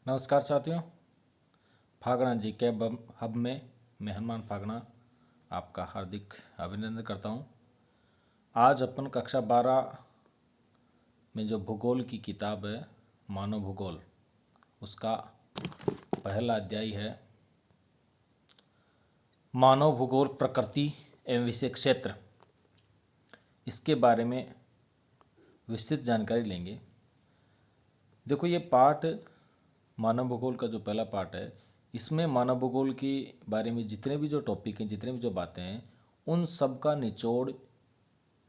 नमस्कार साथियों, फागणा जी के हब में मैं हनुमान फागणा आपका हार्दिक अभिनंदन करता हूं। आज अपन कक्षा 12 में जो भूगोल की किताब है मानव भूगोल, उसका पहला अध्याय है मानव भूगोल प्रकृति एवं विषय क्षेत्र। इसके बारे में विस्तृत जानकारी लेंगे। देखो, ये पाठ मानव भूगोल का जो पहला पार्ट है, इसमें मानव भूगोल के बारे में जितने भी जो टॉपिक हैं, जितने भी जो बातें हैं, उन सब का निचोड़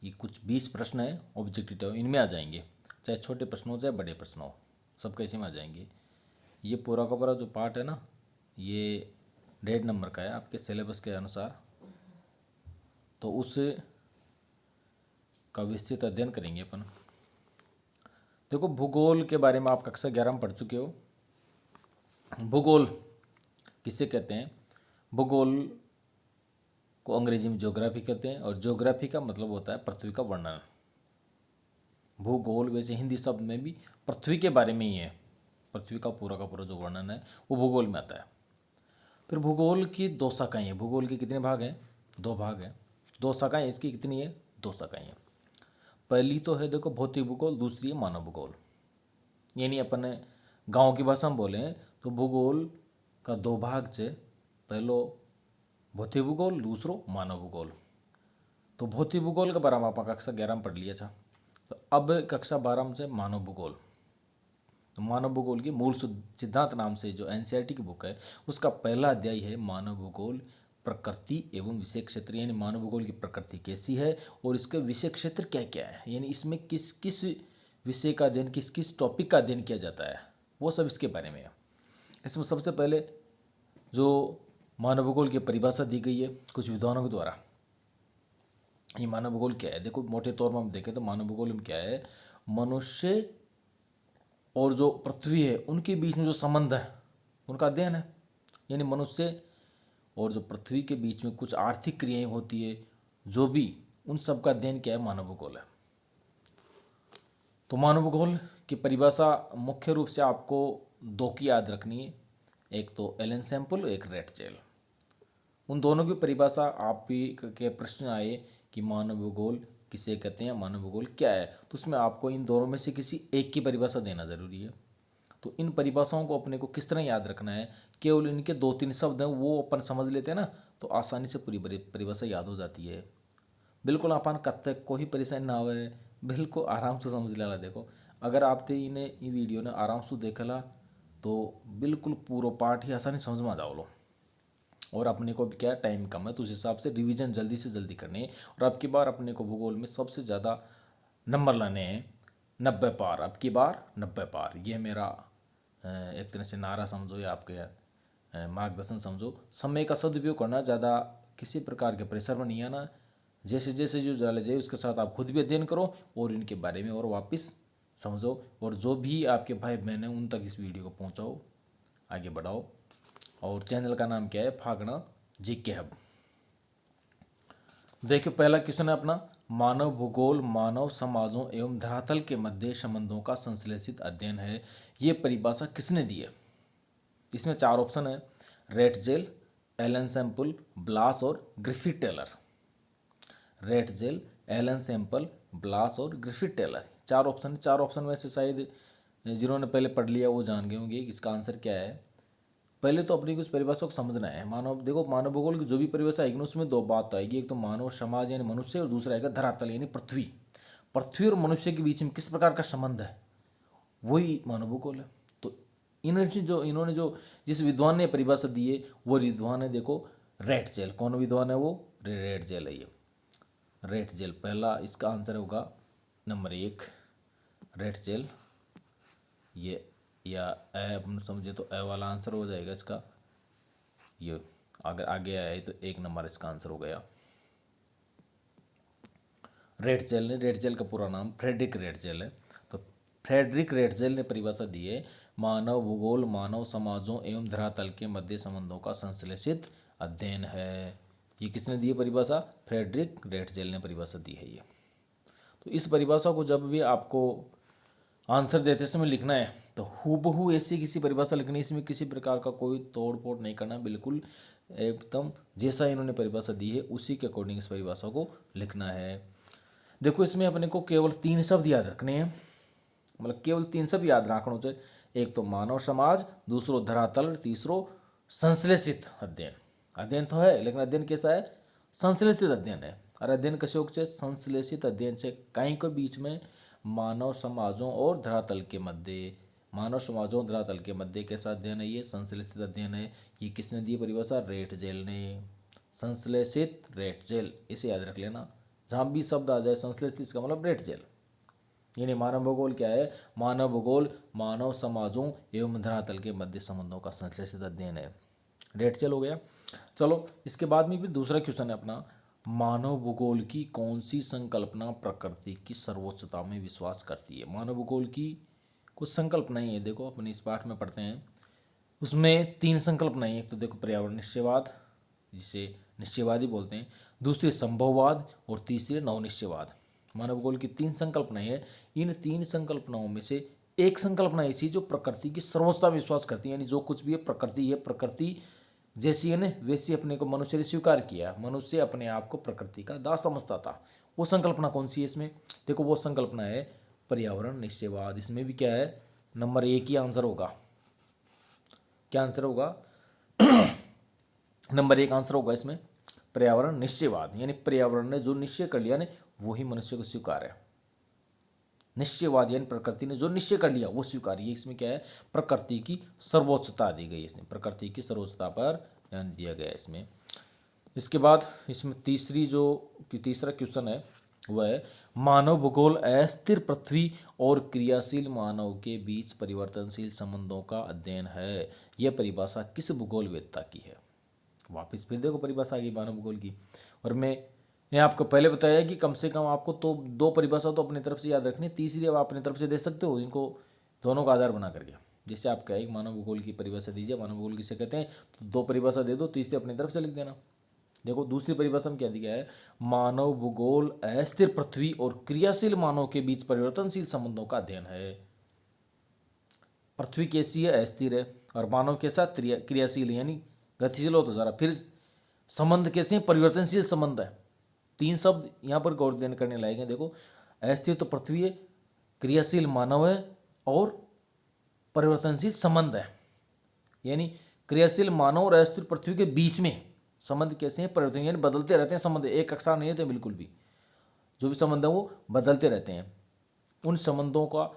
ये कुछ 20 प्रश्न है ऑब्जेक्टिव, इनमें आ जाएंगे। चाहे छोटे प्रश्न हो चाहे बड़े प्रश्न हो, सब कैसे में आ जाएंगे। ये पूरा का पूरा जो पार्ट है ना, ये 1.5 नंबर का है आपके सिलेबस के अनुसार। तो उस का विस्तृत अध्ययन करेंगे अपन। देखो, भूगोल के बारे में आप कक्षा 11 में पढ़ चुके हो। भूगोल किसे कहते हैं? भूगोल को अंग्रेजी में ज्योग्राफी कहते हैं, और ज्योग्राफी का मतलब होता है पृथ्वी का वर्णन। भूगोल वैसे हिंदी शब्द में भी पृथ्वी के बारे में ही है। पृथ्वी का पूरा जो वर्णन है वो भूगोल में आता है। फिर भूगोल की 2 शाखाएं हैं। भूगोल के कितने भाग हैं? 2 भाग हैं। 2 शाखाएं इसकी कितनी है? 2 शाखाएं हैं। पहली तो है देखो भौतिक भूगोल, दूसरी है मानव भूगोल। यानी अपन गाँव की भाषा में बोले तो भूगोल का 2 भाग है। पहलो भौतिक भूगोल, दूसरो मानव भूगोल। तो भौतिक भूगोल के बारे में आप कक्षा 11 में पढ़ लिया था। तो अब कक्षा 12 में से मानव भूगोल। तो मानव भूगोल की मूल सिद्धांत नाम से जो एनसीईआरटी की बुक है, उसका पहला अध्याय है मानव भूगोल प्रकृति एवं विषय क्षेत्र। यानी मानव भूगोल की प्रकृति कैसी है और इसके विषय क्षेत्र क्या क्या है, यानी इसमें किस किस विषय का अध्ययन, किस किस टॉपिक का अध्ययन किया जाता है, वो सब इसके बारे में है। इसमें सबसे पहले जो मानव भूगोल की परिभाषा दी गई है कुछ विद्वानों के द्वारा। ये मानव भूगोल क्या है? देखो, मोटे तौर पर हम देखें तो मानव भूगोल में क्या है, मनुष्य और जो पृथ्वी है उनके बीच में जो संबंध है उनका अध्ययन है। यानी मनुष्य और जो पृथ्वी के बीच में कुछ आर्थिक क्रियाएं होती है, जो भी, उन सब का अध्ययन क्या है? मानव भूगोल है। तो मानव भूगोल की परिभाषा मुख्य रूप से आपको 2 की याद रखनी है। एक तो एलन सैम्पल, एक रेटचेल। उन दोनों की परिभाषा आप भी के प्रश्न आए कि मानव भूगोल किसे कहते हैं, मानव भूगोल क्या है, तो उसमें आपको इन दोनों में से किसी एक की परिभाषा देना जरूरी है। तो इन परिभाषाओं को अपने को किस तरह याद रखना है? केवल इनके 2-3 शब्द हैं वो अपन समझ लेते हैं ना, तो आसानी से पूरी परिभाषा याद हो जाती है। बिल्कुल अपन कत्ते कोई परेशानी ना हो, बिल्कुल आराम से समझ लेला। देखो, अगर आपने इन्हें ये वीडियो ने आराम से देखला तो बिल्कुल पूरा पाठ ही आसानी समझ में आ जाओ लो। और अपने को भी क्या टाइम कम है, तो उस हिसाब से रिवीजन जल्दी से जल्दी करनी है। और अब की बार अपने को भूगोल में सबसे ज़्यादा नंबर लाने हैं, 90 पार। अब की बार 90 पार, ये मेरा एक तरह से नारा समझो या आपके मार्गदर्शन समझो। समय का सदुपयोग करना, ज़्यादा किसी प्रकार के प्रेशर में नहीं आना। जैसे जैसे जो डाले जाए उसके साथ आप खुद भी अध्ययन करो और इनके बारे में और वापस समझो। और जो भी आपके भाई बहन हैं उन तक इस वीडियो को पहुँचाओ, आगे बढ़ाओ। और चैनल का नाम क्या है? फागणा जीके हब। देखिए, पहला क्वेश्चन है अपना, मानव भूगोल मानव समाजों एवं धरातल के मध्य संबंधों का संश्लेषित अध्ययन है। ये परिभाषा किसने दी है? इसमें 4 ऑप्शन है, रेटजेल, एलन सैम्पल, ब्लास और Griffith Taylor. Ratzel, Ellen Semple, Blache और ग्रिफिथ टेलर, 4 ऑप्शन। 4 ऑप्शन में से शायद जिन्होंने पहले पढ़ लिया वो जान गए होंगे इसका आंसर क्या है। पहले तो अपनी कुछ परिभाषा को समझना है। मानव, देखो, मानव भूगोल की जो भी परिभाषा आएगी ना, उसमें 2 बात आएगी। एक तो मानव समाज यानी मनुष्य, और दूसरा आएगा धरातल यानी पृथ्वी। पृथ्वी और मनुष्य के बीच में किस प्रकार का संबंध है, वही मानव भूगोल है। तो इन्होंने जो जिस विद्वान ने परिभाषा दी है वो विद्वान है, देखो, रेटजेल। कौन विद्वान है वो? रेटजेल है ये। रेटजेल पहला, इसका आंसर होगा नंबर 1, रेटजेल। ये या अपन समझे तो ए वाला आंसर हो जाएगा इसका। ये अगर आगे आया है तो 1 नंबर इसका आंसर हो गया। रेटजेल ने, रेटजेल का पूरा नाम फ्रेडरिक रेटजेल है। तो फ्रेडरिक रेटजेल ने परिभाषा दी है, मानव भूगोल मानव समाजों एवं धरातल के मध्य संबंधों का संश्लेषित अध्ययन है। ये किसने दी है परिभाषा? फ्रेडरिक रेटजेल ने परिभाषा दी है ये। तो इस परिभाषा को जब भी आपको आंसर देते समय लिखना है तो हूबहू ऐसी किसी परिभाषा लिखनी, इसमें किसी प्रकार का कोई तोड़ फोड़ नहीं करना, बिल्कुल एकदम जैसा इन्होंने परिभाषा दी है उसी के अकॉर्डिंग इस परिभाषा को लिखना है। देखो इसमें अपने को केवल 3 शब्द याद रखने हैं, मतलब केवल 3 शब्द याद रखना चाहिए। एक तो मानव समाज, दूसरो धरातल, तीसरो संश्लेषित अध्ययन। अध्ययन तो है लेकिन अध्ययन कैसा है, संश्लेषित अध्ययन है। और अध्ययन कैसे होगा, संश्लेषित अध्ययन से कहीं के बीच में मानव समाजों और धरातल के मध्य, मानव समाजों धरातल के मध्य कैसा अध्ययन है, ये संश्लेषित अध्ययन है। ये किसने दी परिभाषा, रेट जेल ने। संश्लेषित रेट जेल, इसे याद रख लेना, जहाँ भी शब्द आ जाए संश्लेषित इसका मतलब रेट जेल। यानी मानव भूगोल क्या है, मानव भूगोल मानव समाजों एवं धरातल के मध्य संबंधों का संश्लेषित अध्ययन है। रेट चल हो गया। चलो इसके बाद में भी दूसरा क्वेश्चन है अपना, मानव भूगोल की कौन सी संकल्पना प्रकृति की सर्वोच्चता में विश्वास करती है। मानव भूगोल की कुछ संकल्पनाएं है, देखो अपने इस पाठ में पढ़ते हैं। उसमें 3 संकल्पनाएं, एक तो देखो पर्यावरण निश्चयवाद, जिसे निश्चयवादी बोलते हैं, दूसरी संभववाद और तीसरी नवनिश्चयवाद। मानव भूगोल की 3 संकल्पनाएं हैं। इन 3 संकल्पनाओं में से एक संकल्पना ऐसी जो प्रकृति की सर्वोच्चता में विश्वास करती है, यानी जो कुछ भी है प्रकृति जैसी है ना वैसी अपने को मनुष्य ने स्वीकार किया। मनुष्य अपने आप को प्रकृति का दास समझता था। वो संकल्पना कौन सी है इसमें, देखो वो संकल्पना है पर्यावरण निश्चयवाद। इसमें भी क्या है, नंबर 1 ही आंसर होगा। क्या आंसर होगा नंबर 1 आंसर होगा इसमें पर्यावरण निश्चयवाद। यानी पर्यावरण ने जो निश्चय कर लिया ना वही मनुष्य को स्वीकार है। निश्चयवाद यानी प्रकृति ने जो निश्चय कर लिया वो स्वीकार। ये इसमें क्या है, प्रकृति की सर्वोच्चता दी गई है, इसमें प्रकृति की सर्वोच्चता पर ध्यान दिया गया है इसमें। इसके बाद इसमें तीसरा क्वेश्चन है वह है, मानव भूगोल अस्थिर पृथ्वी और क्रियाशील मानव के बीच परिवर्तनशील संबंधों का अध्ययन है। यह परिभाषा किस भूगोलवेत्ता की है। वापिस फिर देखो परिभाषा आ गई मानव भूगोल की। और मैंने आपको पहले बताया कि कम से कम आपको तो 2 परिभाषा तो अपनी तरफ से याद रखनी, तीसरी अब अपनी तरफ से दे सकते हो, इनको दोनों का आधार बना करके। जैसे आप कहे मानव भूगोल की परिभाषा दीजिए, मानव भूगोल किसे कहते हैं, तो 2 परिभाषा दे दो, तीसरी अपनी तरफ से लिख देना। देखो दूसरी परिभाषा में क्या दिया है, मानव भूगोल अस्थिर पृथ्वी और क्रियाशील मानव के बीच परिवर्तनशील संबंधों का अध्ययन है। पृथ्वी कैसी है, अस्थिर है, और मानव के साथ क्रियाशील यानी गतिशील हो तो जरा, फिर संबंध कैसे हैं, परिवर्तनशील संबंध है। 3 शब्द यहाँ पर गौर देने करने लायक हैं। देखो अस्थिर तो पृथ्वी है, क्रियाशील मानव है और परिवर्तनशील संबंध है। यानी क्रियाशील मानव और अस्थिर पृथ्वी के बीच में संबंध कैसे हैं, परिवर्तन यानी बदलते रहते हैं संबंध, एक कक्षा नहीं रहते बिल्कुल भी। जो भी संबंध है वो बदलते रहते हैं। उन संबंधों का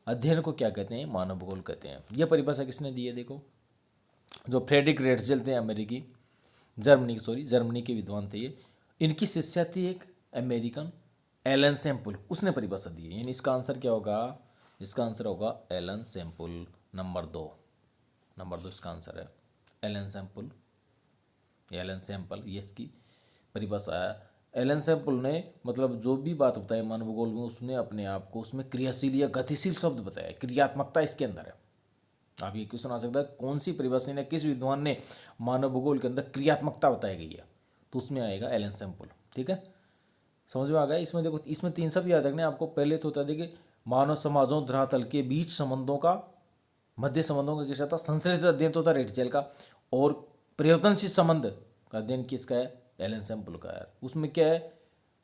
अध्ययन को क्या कहते हैं, मानव भूगोल कहते हैं। यह परिभाषा किसने दी है, देखो जो फ्रेडरिक रेट्जेल थे अमेरिकी, जर्मनी के विद्वान थे ये। इनकी शिष्या थी एक अमेरिकन एलन सैम्पल, उसने परिभाषा दी है। यानी इसका आंसर क्या होगा, इसका आंसर होगा एलन सैम्पल, नंबर 2 इसका आंसर है एलन सैम्पल, ये इसकी परिभाषा है। एलन सैम्पल ने मतलब जो भी बात बताई मानव भूगोल में, उसने अपने आप को उसमें क्रियाशील या गतिशील शब्द बताया, क्रियात्मकता इसके अंदर है। आप ये क्वेश्चन आ सकता है कौन सी परिभाषा ने, किस विद्वान ने मानव भूगोल के अंदर क्रियात्मकता बताई गई है, तो उसमें आएगा एलन सैम्पल। ठीक है, समझ में आ गया। इसमें देखो इसमें 3 शब्द याद रखने आपको। पहले तो होता देखिए मानव समाजों धरातल के बीच संबंधों का, मध्य संबंधों का किसका था, संश्लेषित अध्ययन तो था रेटजेल का, और परिवर्तनशील संबंध का अध्ययन किसका है, एलन सैम्पल का है। उसमें क्या है,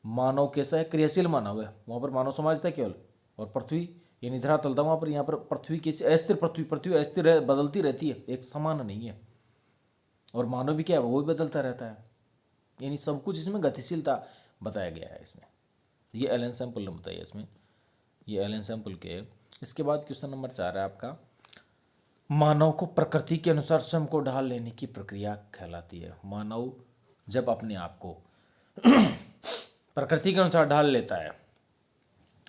मानव कैसा है, क्रियाशील मानव है, वहाँ पर मानव समाज था केवल, और पृथ्वी यानी धरातल था वहाँ पर। यहाँ पर पृथ्वी कैसी, अस्थिर पृथ्वी अस्थिर है, बदलती रहती है, एक समान नहीं है। और मानव भी क्या है, वो भी बदलता रहता है। यानी सब कुछ इसमें गतिशीलता बताया गया है इसमें। ये एलन सैम्पल ने बताया इसमें, ये एलन सैम्पल के। इसके बाद क्वेश्चन नंबर 4 है आपका, मानव को प्रकृति के अनुसार स्वयं को ढाल लेने की प्रक्रिया कहलाती है। मानव जब अपने आप को प्रकृति के अनुसार ढाल लेता है,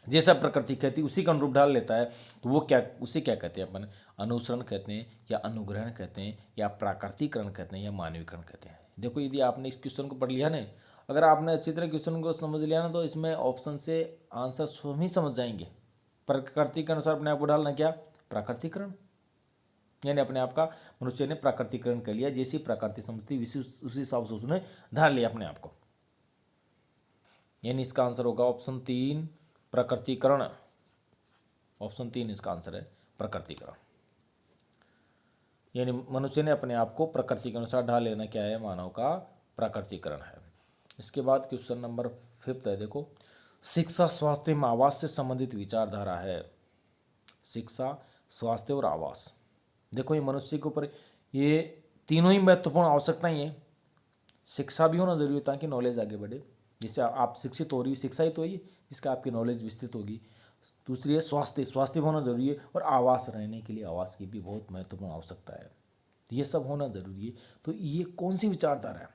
जैसा प्रकृति कहती उसी का अनुरूप ढाल लेता है, तो वो क्या, उसे क्या कहते हैं अपन, अनुसरण कहते हैं, या अनुग्रहण कहते हैं, या प्राकृतिकरण कहते हैं, या मानवीकरण कहते हैं। देखो यदि आपने इस क्वेश्चन को पढ़ लिया ना, अगर आपने अच्छी तरह क्वेश्चन को समझ लिया ना, तो इसमें ऑप्शन से आंसर स्वयं ही समझ जाएंगे। प्रकृति के अनुसार अपने आप को ढालना क्या, प्राकृतिकरण, यानी अपने आप का मनुष्य ने प्राकृतिकरण कर लिया, जैसी प्रकृति समझती उसी हिसाब से उसने ढाल लिया अपने आप को। यानी इसका आंसर होगा ऑप्शन 3 प्रकृतिकरण, ऑप्शन 3 इसका आंसर है प्रकृतिकरण, यानी मनुष्य ने अपने आप को प्रकृति के अनुसार ढाल लेना क्या है, मानव का प्रकृतिकरण है। इसके बाद क्वेश्चन नंबर 5 है, देखो शिक्षा, स्वास्थ्य एवं आवास से संबंधित विचारधारा है। शिक्षा, स्वास्थ्य और आवास, देखो ये मनुष्य के ऊपर ये तीनों ही महत्वपूर्ण आवश्यकताएं हैं। शिक्षा भी होना जरूरी है ताकि नॉलेज आगे बढ़े, जिससे आप शिक्षित हो रही, शिक्षा ही तो है जिसका आपकी नॉलेज विस्तृत होगी। दूसरी है स्वास्थ्य, स्वास्थ्य भी होना जरूरी है, और आवास, रहने के लिए आवास की भी बहुत महत्वपूर्ण आवश्यकता है। ये सब होना जरूरी है। तो ये कौन सी विचारधारा है,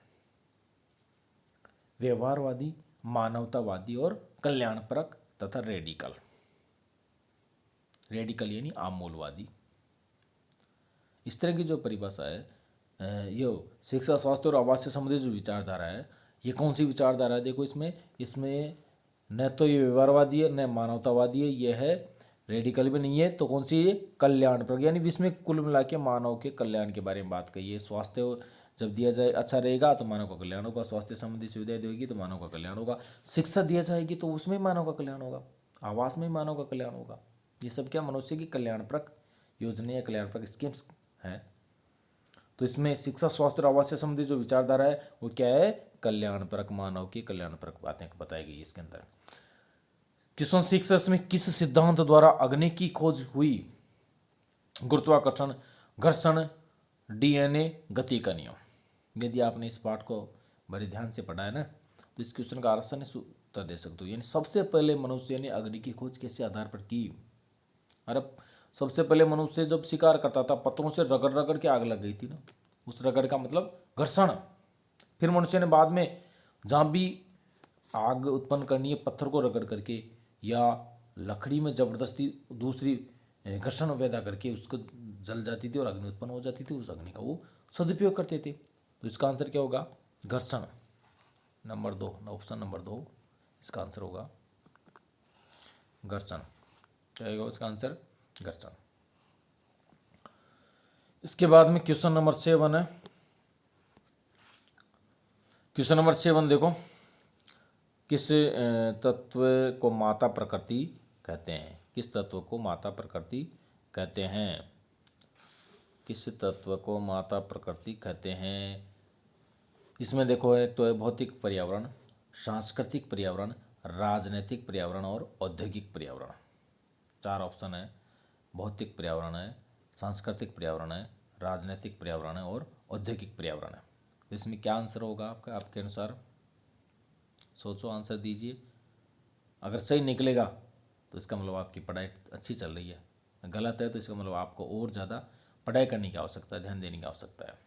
व्यवहारवादी, मानवतावादी और कल्याणपरक तथा रेडिकल। रेडिकल यानी आमूलवादी। इस तरह की जो परिभाषा है, ये शिक्षा, स्वास्थ्य और आवास से संबंधित जो विचारधारा है, ये कौन सी विचारधारा है, देखो इसमें न तो ये व्यवहारवादी है न मानवतावादी है, ये है रेडिकल भी नहीं है, तो कौन सी है, कल्याणपरक, यानी इसमें कुल मिला के मानव के कल्याण के बारे में बात कही है। स्वास्थ्य जब दिया जाए अच्छा रहेगा तो मानव का कल्याण होगा, स्वास्थ्य संबंधी सुविधाएं देगी तो मानव का कल्याण होगा, शिक्षा दिया जाएगी तो उसमें मानव का कल्याण होगा, आवास में मानव का कल्याण होगा। ये सब क्या मनुष्य की कल्याणपरक योजना या कल्याणपरक स्कीम्स हैं। तो इसमें शिक्षा, स्वास्थ्य और आवास से संबंधित जो विचारधारा है वो क्या है, कल्याणपरक, मानव की कल्याणपरक बातें बताई गई इसके अंदर। क्वेश्चन 6 में किस सिद्धांत द्वारा अग्नि की खोज हुई, गुरुत्वाकर्षण, घर्षण, डीएनए, गति का नियम। यदि आपने इस पाठ को बड़े ध्यान से पढ़ा है ना, तो इस क्वेश्चन का आसानी से उत्तर दे सकते हो। यानी सबसे पहले मनुष्य ने अग्नि की खोज किस आधार पर की। अरे सबसे पहले मनुष्य जब शिकार करता था, पत्थरों से रगड़ रगड़ के आग लग गई थी ना, उस रगड़ का मतलब घर्षण। फिर मनुष्य ने बाद में जहाँ भी आग उत्पन्न करनी है, पत्थर को रगड़ करके या लकड़ी में जबरदस्ती दूसरी घर्षण पैदा करके उसको जल जाती थी और अग्नि उत्पन्न हो जाती थी, उस अग्नि का वो सदुपयोग करते थे। तो इसका आंसर क्या होगा, घर्षण। नंबर 2, ऑप्शन नंबर 2 इसका आंसर होगा घर्षण। क्या होगा इसका आंसर, घर्षण। इसके बाद में क्वेश्चन नंबर 7 है। क्वेश्चन नंबर 7 देखो, किस तत्व को माता प्रकृति कहते हैं, किस तत्व को माता प्रकृति कहते हैं, किस तत्व को माता प्रकृति कहते हैं। इसमें देखो एक तो है भौतिक पर्यावरण, सांस्कृतिक पर्यावरण, राजनीतिक पर्यावरण और औद्योगिक पर्यावरण। 4 ऑप्शन है, भौतिक पर्यावरण है, सांस्कृतिक पर्यावरण है, राजनीतिक पर्यावरण है और औद्योगिक पर्यावरण है। तो इसमें क्या आंसर होगा आपका, आपके अनुसार सोचो, आंसर दीजिए। अगर सही निकलेगा तो इसका मतलब आपकी पढ़ाई अच्छी चल रही है, गलत है तो इसका मतलब आपको और ज़्यादा पढ़ाई करने की आवश्यकता है, ध्यान देने की आवश्यकता है।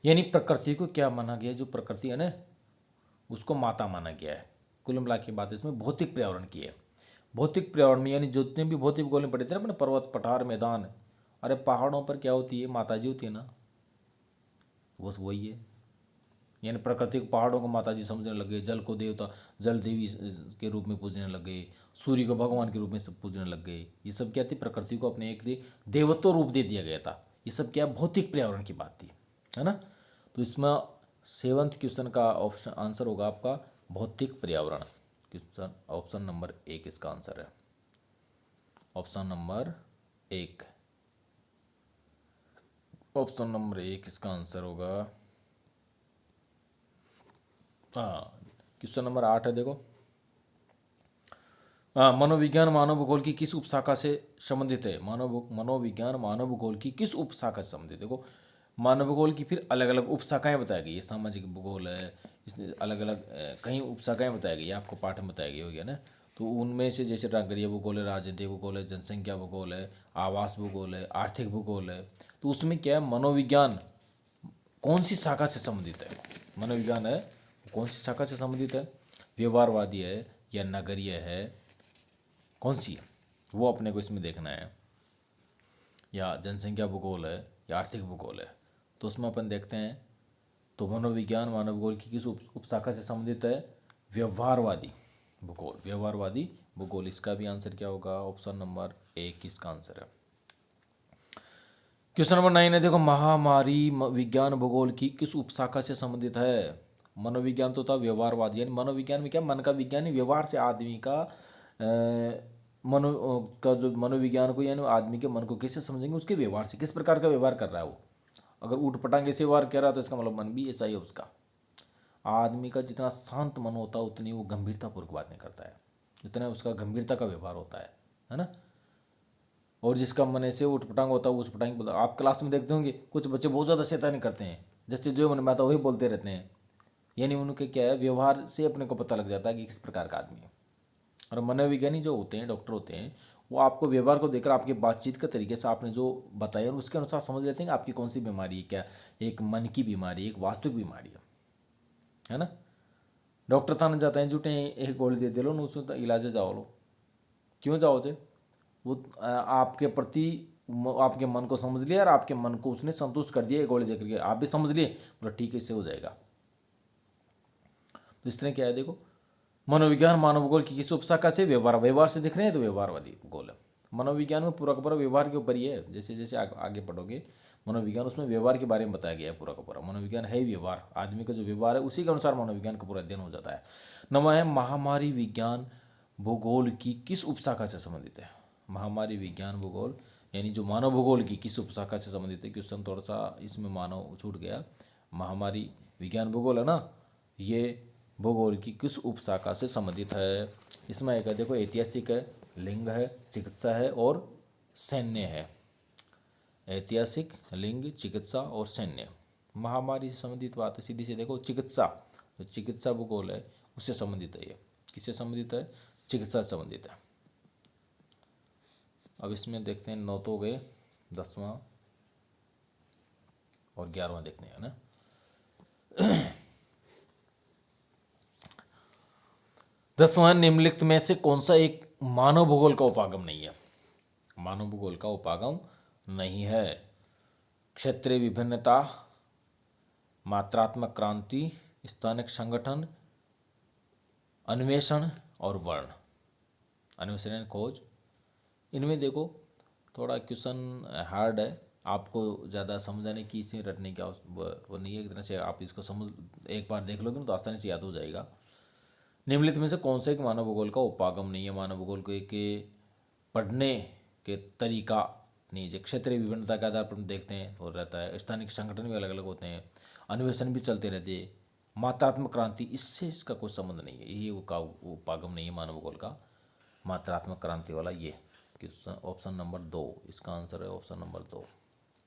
यानी प्रकृति को क्या माना गया है, जो प्रकृति है ना उसको माता माना गया है। कुल मिला की बात इसमें भौतिक पर्यावरण की है। भौतिक पर्यावरण में यानी जितने भी भौतिक भूगोल में पढ़े थे ना अपने, पर्वत, पठार, मैदान, अरे पहाड़ों पर क्या होती है, माता जी होती है ना, बस वही है। यानी प्रकृति को, पहाड़ों को माता जी समझने लगे, जल को देवता, जल देवी के रूप में पूजने लग गए, सूर्य को भगवान के रूप में सब पूजने लग गए। ये सब क्या थी, प्रकृति को अपने एक देवत्व रूप दे दिया गया था। ये सब क्या भौतिक पर्यावरण की बात थी, है ना। तो इसमें 7th क्वेश्चन का ऑप्शन आंसर होगा आपका भौतिक पर्यावरण। क्वेश्चन ऑप्शन नंबर 1 इसका आंसर है, ऑप्शन नंबर 1, ऑप्शन नंबर 1 इसका आंसर होगा। हाँ, क्वेश्चन नंबर 8 है, देखो मनोविज्ञान मानव भूगोल की किस उपशाखा से संबंधित है, मनोविज्ञान मानव भूगोल की किस उपशाखा से संबंधित। देखो मानव भूगोल की फिर अलग अलग उपशाखाएं बताई गई है, सामाजिक भूगोल है, इसमें अलग अलग कई उपशाखाएं बताई गई है, आपको पाठ में बताई गई होगी ना। तो उनमें से जैसे नगरीय भूगोल है, राजनीतिक भूगोल है, जनसंख्या भूगोल है, आवास भूगोल है, आर्थिक भूगोल है। तो उसमें क्या है, मनोविज्ञान कौन सी शाखा से संबंधित है, मनोविज्ञान है कौन सी शाखा से संबंधित है, व्यवहारवादी है या नगरीय है, कौन सी है वो अपने को इसमें देखना है, या जनसंख्या भूगोल है या आर्थिक भूगोल है। तो उसमें अपन देखते हैं, तो मनोविज्ञान मानव भूगोल की किस उपशाखा से संबंधित है, व्यवहारवादी भूगोल, व्यवहारवादी भूगोल। इसका भी आंसर क्या होगा, ऑप्शन नंबर 1 इसका आंसर है। क्वेश्चन नंबर 9 है, देखो महामारी विज्ञान भूगोल की किस उपशाखा से संबंधित है। मनोविज्ञान तो था व्यवहारवाद, यानी मनोविज्ञान में क्या, मन का विज्ञान, व्यवहार से आदमी का मनो का जो मनोविज्ञान को यानी आदमी के मन को कैसे समझेंगे, उसके व्यवहार से, किस प्रकार का व्यवहार कर रहा है वो। अगर ऊट पटांग ऐसे व्यवहार कर रहा है तो इसका मतलब मन भी ऐसा ही है उसका। आदमी का जितना शांत मन होता है उतनी वो गंभीरतापूर्वक बातें करता है, जितना उसका गंभीरता का व्यवहार होता है ना। और जिसका मन ऐसे उठपटांग होता है वो उठपटांग बोलता है। आप क्लास में देखते होंगे कुछ बच्चे बहुत ज़्यादा शैतानी करते हैं, जैसे जो मन में आता है वही बोलते रहते हैं, यानी उनके क्या है, व्यवहार से अपने को पता लग जाता है कि किस प्रकार का आदमी है। और मनोविज्ञानी जो होते हैं, डॉक्टर होते हैं, वो आपको व्यवहार को देखकर आपकी बातचीत के तरीके से आपने जो बताया और उसके अनुसार समझ लेते हैं कि आपकी कौन सी बीमारी है, क्या एक मन की बीमारी, एक वास्तविक बीमारी है ना। डॉक्टर थाने जाते हैं, जुटे एक गोली दे लो ना, उसमें इलाज जाओ लो, क्यों जाओ जे वो आपके प्रति आपके मन को समझ लिया और आपके मन को उसने संतुष्ट कर दिया, गोली देकर के आप भी समझ लिए, बोला ठीक है इससे हो जाएगा। तो इस तरह क्या है, देखो मनोविज्ञान मानव भूगोल की किस उपशाखा से, व्यवहार से दिख रहे हैं तो व्यवहारवादी भूगोल है। मनोविज्ञान में पूरा का पूरा व्यवहार के ऊपर ही है, जैसे जैसे आगे पढ़ोगे मनोविज्ञान उसमें व्यवहार के बारे में बताया गया है पूरा का पूरा। मनोविज्ञान है व्यवहार, आदमी का जो व्यवहार है उसी के अनुसार मनोविज्ञान का पूरा अध्ययन हो जाता है। नवा है महामारी विज्ञान भूगोल की किस उपशाखा से संबंधित है। महामारी विज्ञान भूगोल यानी जो मानव भूगोल की किस उपशाखा से संबंधित है, क्वेश्चन थोड़ा सा इसमें मानव छूट गया। महामारी विज्ञान भूगोल है ना, ये भूगोल की किस उपशाखा से संबंधित है। इसमें एक है देखो, ऐतिहासिक है, लिंग है, चिकित्सा है और सैन्य है। ऐतिहासिक, लिंग, चिकित्सा और सैन्य। महामारी से संबंधित बात है, सीधी से देखो चिकित्सा, तो चिकित्सा भूगोल है उससे संबंधित है। ये किससे संबंधित है, चिकित्सा से संबंधित है। अब इसमें देखते हैं, 9 तो हो गए, 10वां और 11वां देखते हैं ना। 10वां, निम्नलिखित में से कौन सा एक मानव भूगोल का उपागम नहीं है। मानव भूगोल का उपागम नहीं है। क्षेत्रीय विभिन्नता, मात्रात्मक क्रांति, स्थानिक संगठन, अन्वेषण और वर्ण। अन्वेषण यानी खोज। इनमें देखो थोड़ा क्वेश्चन हार्ड है, आपको ज़्यादा समझाने की, इसे रटने की वो नहीं है। एक तरह से आप इसको समझ एक बार देख लोगे ना तो आसानी से याद हो जाएगा। निम्नलिखित में से कौन सा एक मानव भूगोल का उपागम नहीं है। मानव भूगोल को एक पढ़ने के तरीका नहीं, जो क्षेत्रीय विभिन्नता के आधार पर देखते हैं और रहता है, स्थानिक संगठन भी अलग अलग होते हैं, अन्वेषण भी चलते रहते हैं, मात्रात्मक क्रांति, इससे इसका कोई संबंध नहीं है, ये का उपागम नहीं है मानव भूगोल का, मात्रात्मक क्रांति वाला। ये क्वेश्चन ऑप्शन नंबर 2 इसका आंसर है, ऑप्शन नंबर 2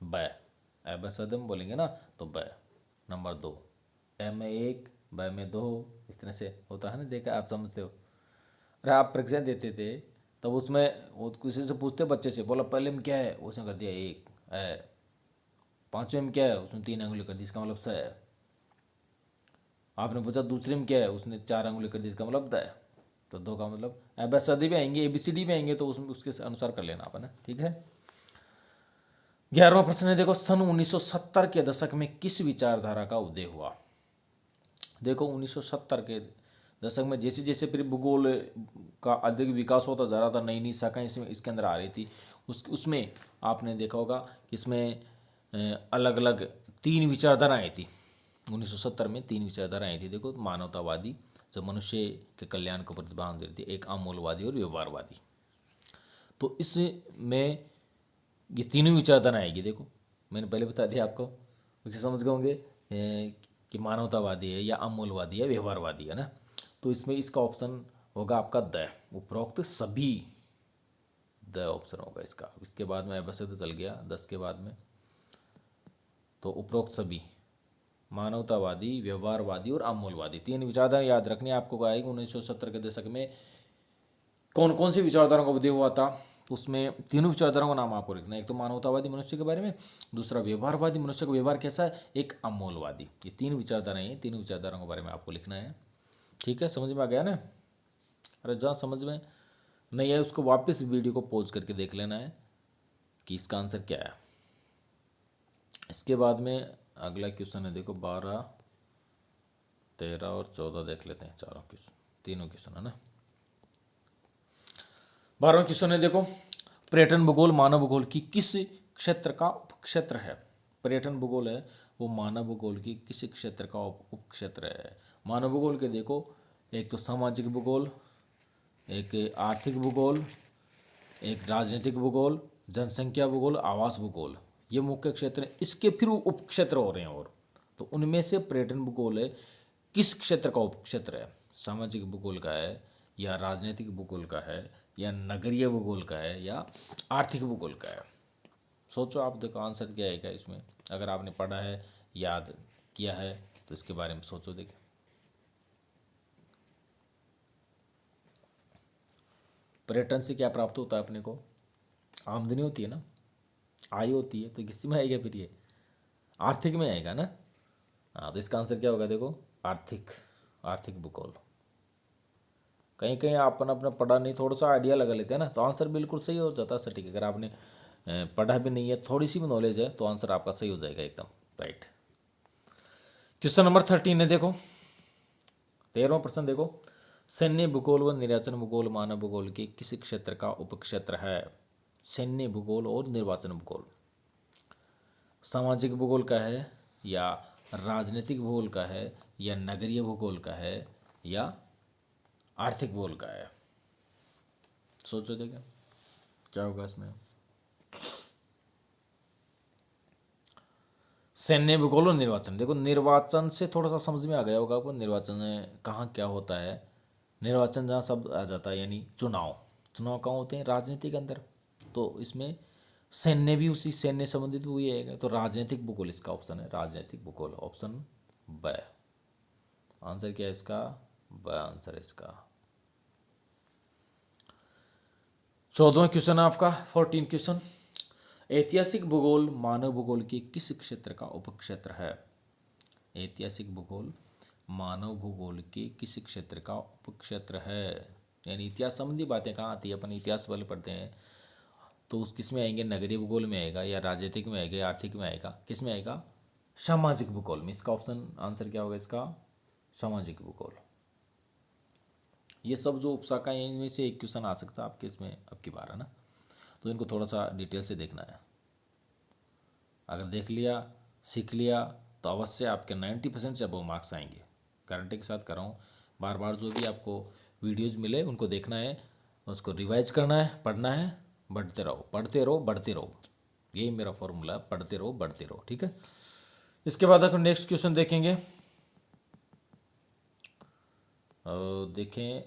ब। एबसदम बोलेंगे ना तो ब नंबर 2, ए में 1 ब में 2, इस तरह से होता है ना, देखा आप समझते हो। अरे आप परीक्षा देते थे तब उसमें वो किसी से पूछते बच्चे से, बोला पहले में क्या है, उसने कर दिया 1 है, 5वें में क्या है, उसने 3 अंगुली कर दी, इसका मतलब स है। आपने पूछा दूसरे में क्या है, उसने 4 अंगुली कर दी, इसका मतलब द है। तो 2 का मतलब एबीसीडी भी आएंगे, ABCD भी आएंगे, तो उसमें उसके अनुसार कर लेना आप, है ना, ठीक है। 11वां प्रश्न है देखो, सन 1970 के दशक में किस विचारधारा का उदय हुआ। देखो 1970 के दशक में जैसे जैसे फिर भूगोल का अधिक विकास होता जा रहा था, नई नई शाखाएं इसके अंदर आ रही थी, उसमें आपने देखा होगा कि इसमें अलग अलग 3 विचारधाराएं थी। 1970 में 3 विचारधाराएं थी। देखो, मानवतावादी जो मनुष्य के कल्याण को प्रतिपादन देती है, एक अमूल्यवादी और व्यवहारवादी। तो इसमें ये तीनों विचारधारा आएगी। देखो मैंने पहले बता दिया आपको, उसे समझ गए होंगे कि मानवतावादी है या अमूल्यवादी है व्यवहारवादी है ना। तो इसमें इसका ऑप्शन होगा आपका द, उपरोक्त सभी, द ऑप्शन होगा इसका। इसके बाद में वैसे तो चल गया 10 के बाद में, तो उपरोक्त सभी, मानवतावादी, व्यवहारवादी और अमूल्यवादी, 3 विचारधारा याद रखनी है आपको। आएगी 1970 के दशक में कौन कौन सी विचारधारा का उदय हुआ था, उसमें तीनों विचारधाराओं का नाम आपको लिखना है। एक तो मानवतावादी, मनुष्य के बारे में, दूसरा व्यवहारवादी, मनुष्य का व्यवहार कैसा है, एक अमूल्यवादी। ये 3 विचारधाराएं हैं, 3 विचारधाराओं के बारे में आपको लिखना है। ठीक है, समझ में आ गया ना। अरे जहाँ समझ में नहीं आए उसको वापस वीडियो को पॉज करके देख लेना है कि इसका आंसर क्या है। इसके बाद में अगला क्वेश्चन है देखो, 12, 13 और 14 देख लेते हैं, चारों क्वेश्चन, तीनों क्वेश्चन है ना। 12वां क्वेश्चन है देखो, पर्यटन भूगोल मानव भूगोल की किस क्षेत्र का उपक्षेत्र है। पर्यटन भूगोल है वो मानव भूगोल की किस क्षेत्र का उपक्षेत्र है। मानव भूगोल के देखो, एक तो सामाजिक भूगोल, एक आर्थिक भूगोल, एक राजनीतिक भूगोल, जनसंख्या भूगोल, आवास भूगोल, ये मुख्य क्षेत्र हैं। इसके फिर उप क्षेत्र हो रहे हैं और, तो उनमें से पर्यटन भूगोल है किस क्षेत्र का उपक्षेत्र है, सामाजिक भूगोल का है या राजनीतिक भूगोल का है या नगरीय भूगोल का है या आर्थिक भूगोल का है। सोचो आप, देखो आंसर क्या आएगा इसमें। अगर आपने पढ़ा है, याद किया है, तो इसके बारे में सोचो। देखिए पर्यटन से क्या प्राप्त होता है अपने को, आमदनी होती है ना, आय होती है, तो किस में आएगा फिर ये, आर्थिक में आएगा ना। हाँ, तो इसका आंसर क्या होगा, देखो आर्थिक, आर्थिक भूगोल। कहीं कहीं अपन अपना पढ़ा नहीं, थोड़ा सा आइडिया लगा लेते हैं ना, तो आंसर बिल्कुल सही हो जाता है सटीक। अगर आपने पढ़ा भी नहीं है, थोड़ी सी भी नॉलेज है, तो आंसर आपका सही हो जाएगा एकदम राइट। क्वेश्चन नंबर 13 है, देखो 13वां प्रश्न देखो, सैन्य भूगोल व निर्वाचन भूगोल मानव भूगोल के किस क्षेत्र का उपक्षेत्र है। सैन्य भूगोल और निर्वाचन भूगोल सामाजिक भूगोल का है या राजनीतिक भूगोल का है या नगरीय भूगोल का है या आर्थिक भूगोल का है। सोचो देखिए क्या होगा इसमें। सैन्य भूगोल और निर्वाचन, देखो निर्वाचन से थोड़ा सा समझ में आ गया होगा आपको, निर्वाचन में कहाँ क्या होता है। निर्वाचन जहाँ शब्द आ जाता है यानी चुनाव, चुनाव कहाँ होते हैं, राजनीति के अंदर, तो इसमें सैन्य भी उसी सैन्य संबंधित हुई है, तो राजनीतिक भूगोल इसका ऑप्शन है, राजनीतिक भूगोल ऑप्शन ब। आंसर क्या है इसका, ब आंसर है इसका। 14वां क्वेश्चन आपका 14 क्वेश्चन, ऐतिहासिक भूगोल मानव भूगोल के किस क्षेत्र का उपक्षेत्र है। ऐतिहासिक भूगोल मानव भूगोल के किस क्षेत्र का उपक्षेत्र है, यानी इतिहास संबंधी बातें कहाँ आती है, अपन इतिहास वाले पढ़ते हैं, तो उस किस में आएंगे, नगरीय भूगोल में आएगा या राजनीतिक में आएगा या आर्थिक में आएगा, किस में आएगा, सामाजिक भूगोल में। इसका ऑप्शन आंसर क्या होगा इसका, सामाजिक भूगोल। ये सब जो उपशाखा है इनमें से एक क्वेश्चन आ सकता है आपके इसमें अब की बार, है ना, तो इनको थोड़ा सा डिटेल से देखना है। अगर देख लिया, सीख लिया, तो अवश्य आपके 90% से अबव मार्क्स आएंगे, गारंटी के साथ कर रहा हूँ। बार बार जो भी आपको वीडियोज़ मिले उनको देखना है, उसको रिवाइज करना है, पढ़ना है, बढ़ते रहो पढ़ते रहो बढ़ते रहो, यही मेरा फॉर्मूला, पढ़ते रहो बढ़ते रहो, ठीक है। इसके बाद अपन नेक्स्ट क्वेश्चन देखेंगे, देखें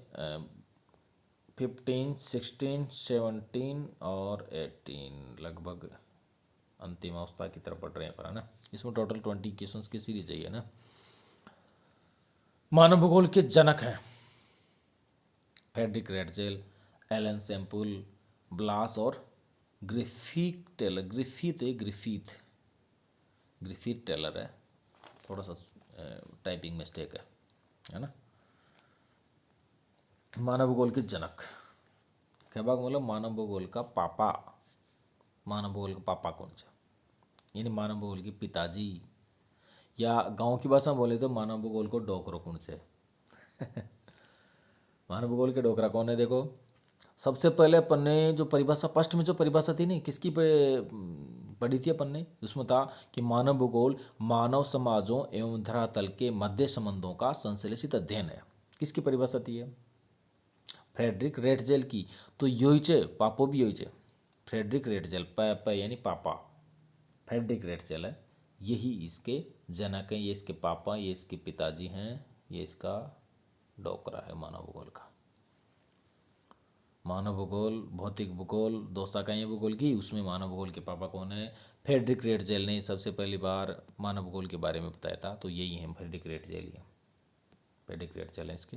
15, 16, 17 और 18 लगभग अंतिम अवस्था की तरफ बढ़ रहे हैं पर, है ना। इसमें टोटल 20 क्वेश्चंस की सीरीज है ना। मानव भूगोल के जनक हैं Friedrich Ratzel, Ellen Semple, Blache और ग्रिफिथ टेलर। ग्रिफिथ टेलर है, थोड़ा सा टाइपिंग मिस्टेक है ना। मानव भूगोल के जनक क्या बात, मतलब मानव भूगोल का पापा, मानव भूगोल का पापा कौन सा, यानी मानव भूगोल के पिताजी, या गांव की भाषा में बोले तो मानव भूगोल को डोकरो कौन से मानव भूगोल के डोकरा कौन है, देखो सबसे पहले अपन ने जो परिभाषा, फर्स्ट में जो परिभाषा थी नहीं, किसकी पढ़ी थी अपन ने, उसमें था कि मानव भूगोल मानव समाजों एवं धरातल के मध्य संबंधों का संश्लेषित अध्ययन है। किसकी परिभाषा थी है, फ्रेडरिक रेटजेल की। तो योइचे पापो भी योइचे, फ्रेडरिक रेटजेल पापा यानी पापा, फ्रेडरिक रेटजेल है, यही इसके जनक हैं, ये इसके पापा, ये इसके पिताजी हैं, ये इसका डोकरा है मानव भूगोल का। मानव भूगोल, भौतिक भूगोल, दो शाखाएं भूगोल की, उसमें मानव भूगोल के पापा कौन है, फ्रेडरिक रेटजेल ने सबसे पहली बार मानव भूगोल के बारे में बताया था, तो यही है फ्रेडरिक रेटजेल ही, फ्रेडरिक रेटजेल है इसके।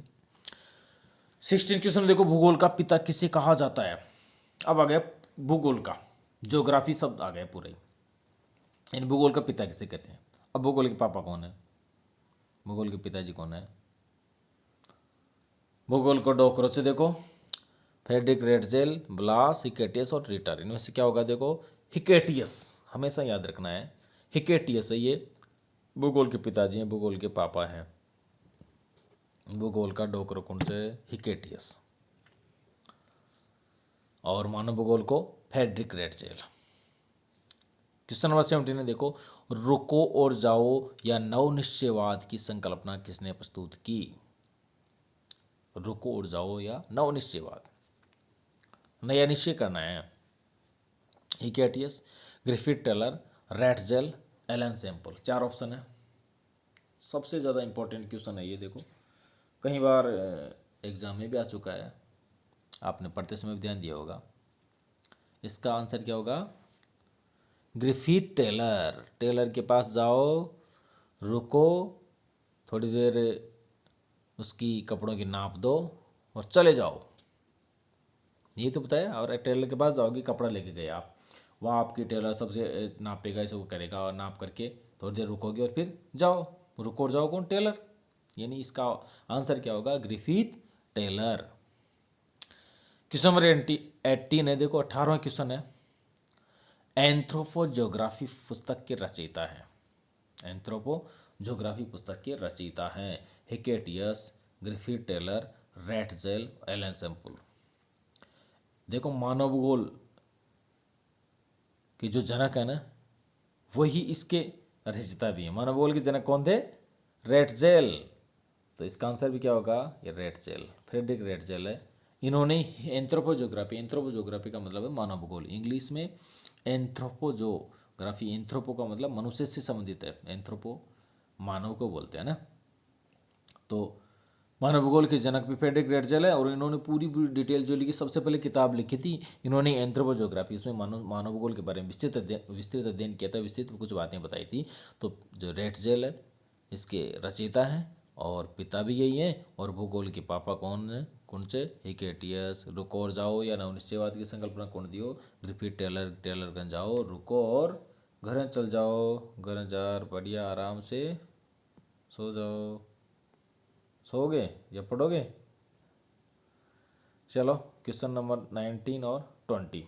16 क्वेश्चन देखो, भूगोल का पिता किसे कहा जाता है। अब आ गया भूगोल का, ज्योग्राफी शब्द आ गए पूरे, इन भूगोल का पिता किसे कहते हैं। अब भूगोल के पापा कौन है, भूगोल के पिताजी कौन है। भूगोल को डोकरों से देखो, फ्रेडरिक रेटजेल, ब्लास, हिकेटियस और रिटर, इनमें से क्या होगा, देखो हिकेटियस, हमेशा याद रखना है, हिकेटियस है ये भूगोल के पिताजी हैं, भूगोल के पापा हैं। भूगोल का डोकरो कौन से, हिकेटियस, और मानव भूगोल को फ्रेडरिक रेटजेल। क्वेश्चन नंबर 17 देखो, रुको और जाओ या नवनिश्चयवाद की संकल्पना किसने प्रस्तुत की। रुको और जाओ या नवनिश्चयवाद, नया निश्चय करना है। Hecataeus, Griffith Taylor, Ratzel, Ellen Semple, 4 option है। सबसे ज़्यादा इंपॉर्टेंट क्वेश्चन है ये, देखो कई बार एग्जाम में भी आ चुका है, आपने पढ़ते समय भी ध्यान दिया होगा। इसका आंसर क्या होगा? Griffith Taylor. टेलर के पास जाओ, रुको, थोड़ी देर उसकी कपड़ों की नाप दो और चले जाओ, ये तो बताया। और टेलर के पास जाओगे, कपड़ा लेके गए आप, वहाँ आपकी टेलर सबसे नापेगा, ऐसे वो करेगा, और नाप करके थोड़ी देर रुकोगे और फिर जाओ। रुको और जाओ कौन? टेलर। यानी इसका आंसर क्या होगा? Griffith Taylor. क्वेश्चन नंबर 18 है, देखो 18वां क्वेश्चन है। एंथ्रोपोजोग्राफी पुस्तक के रचयिता है। एंथ्रोपोजोग्राफी पुस्तक के रचयिता हैं Hecataeus, Griffith Taylor, Ratzel, Ellen Semple. देखो मानव भूगोल के जो जनक है ना, वही इसके रचयिता भी है। मानव भूगोल के जनक कौन थे? रैटजेल। तो इसका आंसर भी क्या होगा? ये रैटजेल, फ्रेडरिक रैटजेल है। इन्होंने एंथ्रोपोजोग्राफी का मतलब है मानव भूगोल। इंग्लिश में एंथ्रोपोजोग्राफी, एंथ्रोपो का मतलब मनुष्य से संबंधित है, एंथ्रोपो मानव को बोलते हैं ना। तो मानव भूगोल के जनक भी फ्रेडरिक रैटजेल है, और इन्होंने पूरी पूरी डिटेल जो लिखी, सबसे पहले किताब लिखी थी इन्होंने एंथ्रोपोजोग्राफी। इसमें मानव भूगोल के बारे में विस्तृत अध्ययन किया था, विस्तृत कुछ बातें बताई थी। तो जो रैटजेल है इसके रचयिता हैं, और पिता भी यही हैं, और भूगोल के पापा कौन है? कौन से? हिकेटियस। रुको और जाओ या नवनिश्चयवाद की संकल्पना कौन दियो? Griffith Taylor. टेलरगंज जाओ, रुको और घर चल जाओ, घर जा बढ़िया आराम से सो जाओ। सोओगे या पढ़ोगे? चलो क्वेश्चन नंबर 19 और 20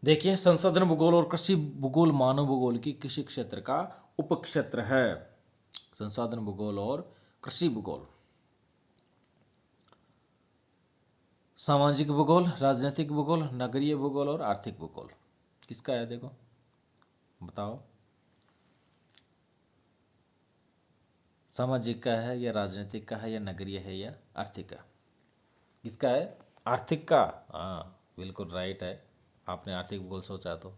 देखिए। संसाधन भूगोल और कृषि भूगोल मानव भूगोल की किसी क्षेत्र का उपक्षेत्र है। संसाधन भूगोल और कृषि भूगोल। सामाजिक भूगोल, राजनीतिक भूगोल, नगरीय भूगोल और आर्थिक भूगोल, किसका है? देखो बताओ, सामाजिक का है या राजनीतिक का है या नगरीय है या आर्थिक का? किसका है? आर्थिक का। हाँ बिल्कुल राइट है। आपने आर्थिक भूगोल सोचा तो,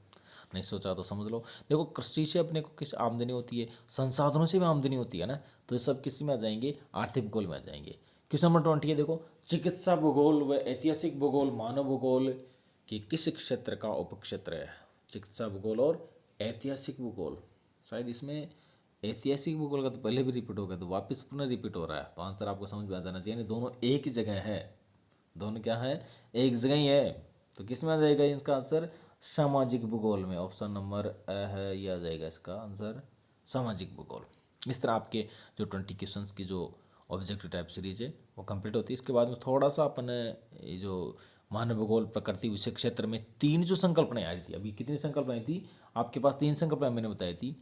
नहीं सोचा तो समझ लो। देखो कृषि से अपने को किस आमदनी होती है, संसाधनों से भी आमदनी होती है ना, तो ये सब किस में आ जाएंगे? आर्थिक भूगोल में आ जाएंगे। क्वेश्चन नंबर 20 है, देखो चिकित्सा भूगोल व ऐतिहासिक भूगोल मानव भूगोल के किस क्षेत्र का उपक्षेत्र है? चिकित्सा भूगोल और ऐतिहासिक भूगोल। शायद इसमें ऐतिहासिक भूगोल का तो पहले भी रिपीट हो गया, तो वापस पुनः रिपीट हो रहा है, तो आंसर आपको समझ में आ जाना चाहिए। दोनों एक ही जगह है, दोनों क्या है? एक जगह ही है। तो किस में आ जाएगा इसका आंसर? सामाजिक भूगोल में। ऑप्शन नंबर है ये आ जाएगा इसका आंसर, सामाजिक भूगोल। इस तरह आपके जो 20 क्वेश्चंस की जो ऑब्जेक्टिव टाइप सीरीज है वो कंप्लीट होती है। इसके बाद में थोड़ा सा अपन ये जो मानव भूगोल प्रकृति विषय क्षेत्र में 3 जो संकल्पनाएं आ रही थी, अभी कितनी संकल्पनाएं थी आपके पास? 3 संकल्पनाएं मैंने बताई थी।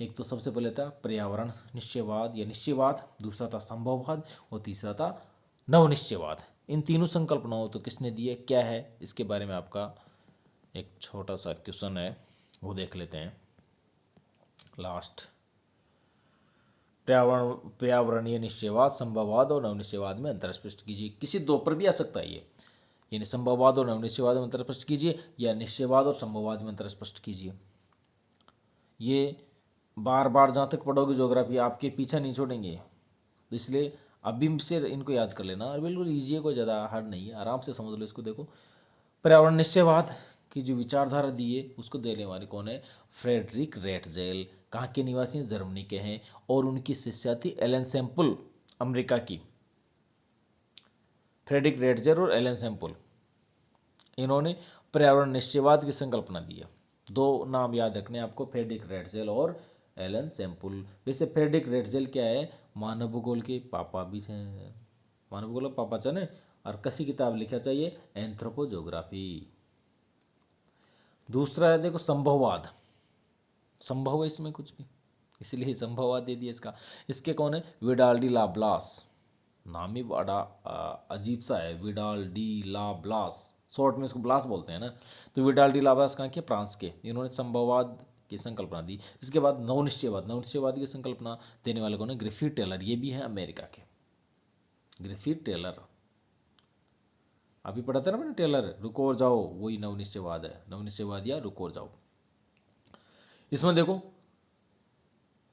एक तो सबसे पहले था पर्यावरण निश्चयवाद या निश्चयवाद, दूसरा था संभववाद, और तीसरा था नवनिश्चयवाद। इन तीनों संकल्पनाओं तो किसने दी है, क्या है, इसके बारे में आपका एक छोटा सा क्वेश्चन है, वो देख लेते हैं लास्ट। पर्यावरणीय निश्चयवाद, संभववाद और नवनिश्चयवाद में अंतर स्पष्ट कीजिए। किसी दो पर भी आ सकता है ये, यानी संभववाद और नवनिश्चयवाद में अंतर स्पष्ट कीजिए, या निश्चयवाद और संभववाद में अंतर स्पष्ट कीजिए। ये बार बार जहाँ तक पढ़ोगे ज्योग्राफी आपके पीछा नहीं छोड़ेंगे, तो इसलिए अभी से इनको याद कर लेना। और बिल्कुल ईजी है, कोई ज़्यादा हार्ड नहीं है, आराम से समझ लो इसको। देखो पर्यावरण निश्चयवाद की जो विचारधारा दी है उसको देने वाले कौन है? फ्रेडरिक रैटजेल। कहाँ के निवासी हैं? जर्मनी के हैं, और उनकी शिष्या थी एलन सैम्पल, अमेरिका की। फ्रेडरिक रैटजेल और एलन सैम्पल, इन्होंने पर्यावरण निश्चयवाद की संकल्पना दी है। 2 नाम याद रखने आपको, फ्रेडरिक रैटजेल और एलन सैम्पल। वैसे फ्रेडरिक रैटजेल क्या है? मानव भूगोल के पापा भी हैं, मानव भूगोल के पापा चने। और कसी किताब लिखा चाहिए? एंथ्रोपोजोग्राफी। दूसरा है देखो संभववाद। संभव है इसमें कुछ भी, इसलिए संभववाद दे दिया इसका। इसके कौन है? Vidal de Lablache. नाम ही बड़ा अजीब सा है, विडाल डी लाब्लास, शॉर्ट में इसको ब्लास बोलते हैं ना। तो विडाल डी लाब्लास कहाँ के? फ्रांस के। इन्होंने संभववाद की संकल्पना दी। इसके बाद नवनिश्चयवाद, नवनिश्चयवाद की संकल्पना देने वाले कौन है? Griffith Taylor. ये भी है अमेरिका के, ग्रिफिथ टेलर। अभी पढ़ा था ना मैंने टेलर, रुको और जाओ, वही नवनिश्चयवाद है, नवनिश्चयवाद या रुको और जाओ। इसमें देखो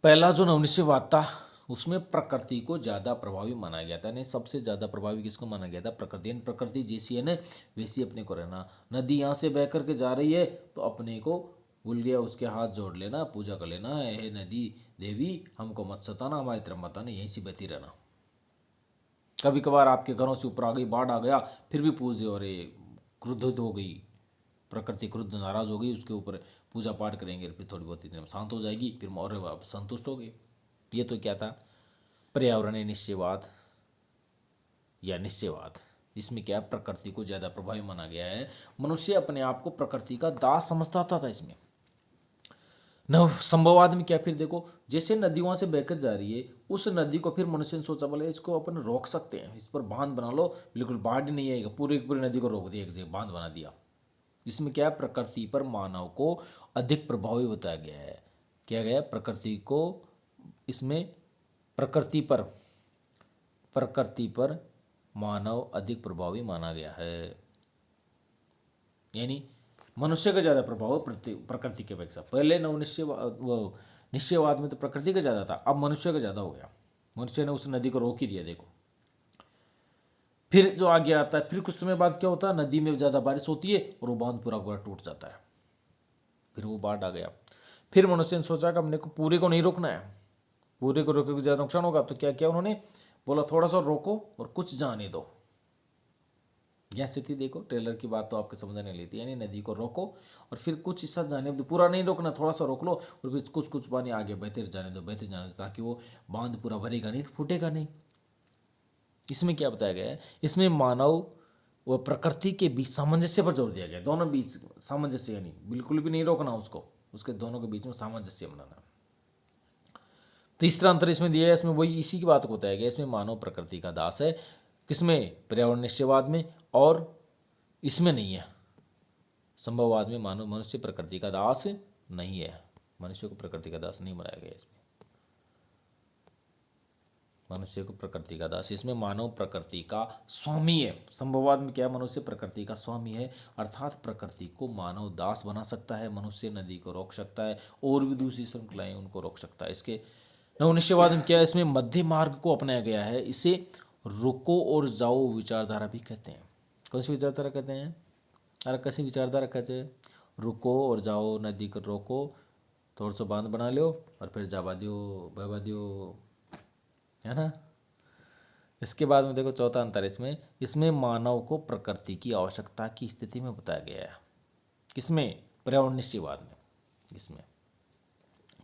पहला जो नवनिश्चयवाद था उसमें प्रकृति को ज़्यादा प्रभावी माना गया था। नहीं, सबसे ज़्यादा प्रभावी किसको माना गया था? प्रकृति। प्रकृति जैसी है ना वैसी अपने को रहना। नदी यहाँ से बह करके जा रही है तो अपने को भूल गया उसके हाथ जोड़ लेना, पूजा कर लेना, हे नदी देवी हमको मत सताना, हमारी तरफ मत आना, यहीं से बहती रहना। कभी कभार आपके घरों से ऊपर आ गई, बाढ़ आ गया, फिर भी पूज और क्रुद्ध हो गई, प्रकृति क्रुद्ध नाराज हो गई, उसके ऊपर पूजा पाठ करेंगे, फिर थोड़ी बहुत इतने शांत हो जाएगी, फिर और आप संतुष्ट हो गए। ये तो क्या था? पर्यावरणीय निश्चयवाद या निश्चयवाद। इसमें क्या, प्रकृति को ज़्यादा प्रभावी माना गया है। मनुष्य अपने आप को प्रकृति का दास समझता था इसमें। नव संभववाद में क्या, फिर देखो जैसे नदी वहाँ से बहकर जा रही है, उस नदी को फिर मनुष्य ने सोचा बोले इसको अपन रोक सकते हैं, इस पर बांध बना लो, बिल्कुल बाढ़ ही नहीं आएगा, पूरी पूरी नदी को रोक दिया, एक जगह बांध बना दिया। इसमें क्या, प्रकृति पर मानव को अधिक प्रभावी बताया गया है। क्या गया, प्रकृति को, इसमें प्रकृति पर मानव अधिक प्रभावी माना गया है। यानी मनुष्य का ज़्यादा प्रभाव प्रकृति के अपेक्षा। पहले निश्चयवाद में तो प्रकृति का ज़्यादा था, अब मनुष्य का ज़्यादा हो गया। मनुष्य ने उस नदी को रोक ही दिया। देखो फिर जो आगे आता है, फिर कुछ समय बाद क्या होता है, नदी में ज़्यादा बारिश होती है और वो बांध पूरा पूरा टूट जाता है, फिर वो बाढ़ आ गया। फिर मनुष्य ने सोचा कि हमने को पूरे को नहीं रोकना है, पूरे को रोके ज़्यादा नुकसान होगा, तो क्या किया उन्होंने, बोला थोड़ा सा रोको और कुछ जाने दो। यह स्थिति देखो, टेलर की बात तो आपके समझ नहीं लेती, यानी नदी को रोको और फिर कुछ हिस्सा जाने दो, पूरा नहीं रोकना, थोड़ा सा रोक लो और फिर कुछ कुछ पानी आगे बहते जाने दो, बहते जाने दो, ताकि वो बांध पूरा भरेगा नहीं, फूटेगा नहीं। इसमें क्या बताया गया है, इसमें मानव व प्रकृति के बीच सामंजस्य पर जोर दिया गया, दोनों बीच सामंजस्य, यानी बिल्कुल भी नहीं रोकना उसको, उसके दोनों के बीच में सामंजस्य बनाना। तीसरा अंतर इसमें दिया है, इसमें वही इसी की बात को बताया गया, इसमें मानव प्रकृति का दास है, किसमें, पर्यावरण निश्चयवाद में, और इसमें नहीं है, संभववाद में मानव मनुष्य प्रकृति का दास नहीं है, मनुष्य को प्रकृति का दास नहीं बनाया गया इसमें, मनुष्य को प्रकृति का दास, इसमें मानव प्रकृति का स्वामी है। संभववाद में क्या, मनुष्य प्रकृति का स्वामी है, अर्थात प्रकृति को मानव दास बना सकता है, मनुष्य नदी को रोक सकता है और भी दूसरी श्रृंखलाएं उनको रोक सकता है। इसके नवनिश्चयवाद में क्या है, इसमें मध्य मार्ग को अपनाया गया है, इसे रुको और जाओ विचारधारा भी कहते हैं। कौन सी विचारधारा कहते हैं? अरे कैसी विचारधारा कहते हैं, रुको और जाओ, नदी को रोको, थोड़ा सा बांध बना लो और फिर जावा दियो, बहवा दियो, है ना। इसके बाद में देखो चौथा अंतर इसमें मानव को प्रकृति की आवश्यकता की स्थिति में बताया गया है। किसमें? पर्यावरण निश्चयवाद में। इसमें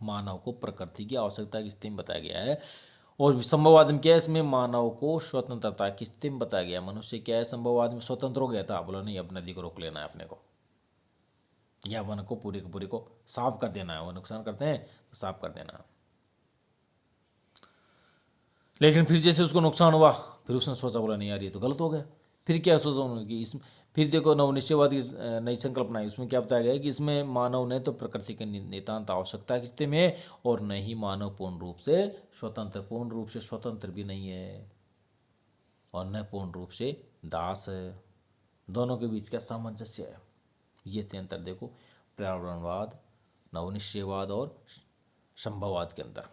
मानव को प्रकृति की आवश्यकता की स्थिति में बताया गया है। और संभववाद में क्या है, इसमें मानव को स्वतंत्रता की स्थिति में बताया गया। मनुष्य क्या है, संभववाद में स्वतंत्र हो गया था, बोला नहीं अब नदी को रोक लेना है अपने को, या वन को पूरी को साफ कर देना है, वो नुकसान करते हैं तो साफ कर देना है। लेकिन फिर जैसे उसको नुकसान हुआ, फिर उसने सोचा बोला नहीं यार ये तो गलत हो गया। फिर क्या सोचा उन्होंने कि इसमें, फिर देखो नवनिश्चयवाद की नई संकल्पना है, उसमें क्या बताया गया है कि इसमें मानव ने तो प्रकृति के नितांत आवश्यकता की स्थिति में, और नहीं मानव पूर्ण रूप से स्वतंत्र भी नहीं है, और न पूर्ण रूप से दास है। दोनों के बीच क्या सामंजस्य है, ये थे अंतर देखो पर्यावरणवाद, नवनिश्चयवाद और संभववाद के अंदर।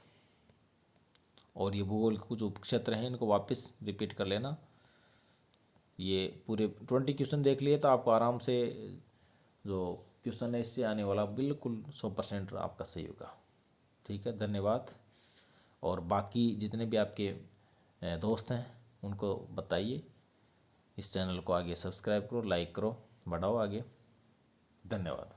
और ये भूगोल के कुछ उपक्षेत्र हैं, इनको वापस रिपीट कर लेना। ये पूरे 20 क्वेश्चन देख लिए तो आपको आराम से जो क्वेश्चन है इससे आने वाला बिल्कुल 100% आपका सही होगा। ठीक है, धन्यवाद। और बाकी जितने भी आपके दोस्त हैं उनको बताइए, इस चैनल को आगे सब्सक्राइब करो, लाइक करो, बढ़ाओ आगे। धन्यवाद।